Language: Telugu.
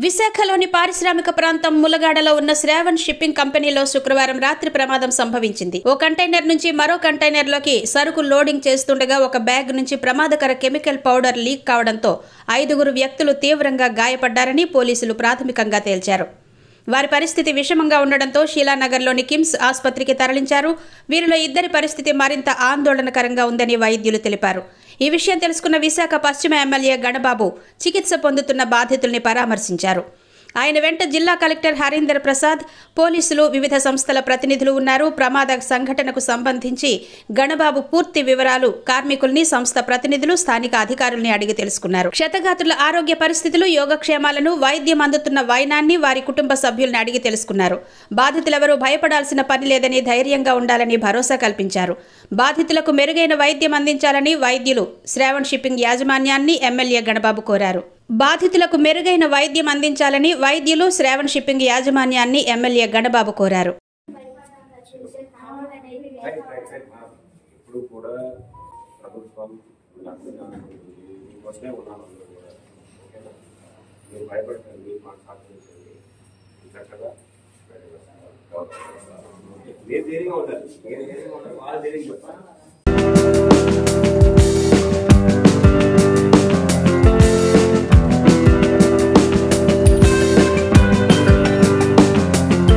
విశాఖలోని పారిశ్రామిక ప్రాంతం ములగాడలో ఉన్న శ్రావణ్ షిప్పింగ్ కంపెనీలో శుక్రవారం రాత్రి ప్రమాదం సంభవించింది. ఓ కంటైనర్ నుంచి మరో కంటైనర్లోకి సరుకు లోడింగ్ చేస్తుండగా ఒక బ్యాగ్ నుంచి ప్రమాదకర కెమికల్ పౌడర్ లీక్ కావడంతో 5 వ్యక్తులు తీవ్రంగా గాయపడ్డారని పోలీసులు ప్రాథమికంగా తేల్చారు. వారి పరిస్థితి విషమంగా ఉండడంతో షీలానగర్లోని కిమ్స్ ఆసుపత్రికి తరలించారు. వీరిలో 2 పరిస్థితి మరింత ఆందోళనకరంగా ఉందని వైద్యులు తెలిపారు. ఈ విషయం తెలుసుకున్న విశాఖ పశ్చిమ ఎమ్మెల్యే గణబాబు చికిత్స పొందుతున్న బాధితుల్ని పరామర్శించారు. ఆయన వెంట జిల్లా కలెక్టర్ హరీందర్ ప్రసాద్, పోలీసులు, వివిధ సంస్థల ప్రతినిధులు ఉన్నారు. ప్రమాద సంఘటనకు సంబంధించి గణబాబు పూర్తి వివరాలు కార్మికుల్ని, సంస్థ ప్రతినిధులు, స్థానిక అధికారుల్ని అడిగి తెలుసుకున్నారు. క్షతగాత్రుల ఆరోగ్య పరిస్థితులు, యోగక్షేమాలను, వైద్యం అందుతున్న వైనాన్ని వారి కుటుంబ సభ్యుల్ని అడిగి తెలుసుకున్నారు. బాధితులెవరూ భయపడాల్సిన పని లేదని, ధైర్యంగా ఉండాలని భరోసా కల్పించారు. బాధితులకు మెరుగైన వైద్యం అందించాలని వైద్యులు శ్రావణ్ షిప్పింగ్ యాజమాన్యాన్ని ఎమ్మెల్యే గణబాబు కోరారు. బాధితులకు మెరుగైన వైద్యం అందించాలని వైద్యులు శ్రావణ్ షిప్పింగ్ యాజమాన్యాన్ని ఎమ్మెల్యే గణబాబు కోరారు. మీరు ధైర్యంగా ఉండాలి.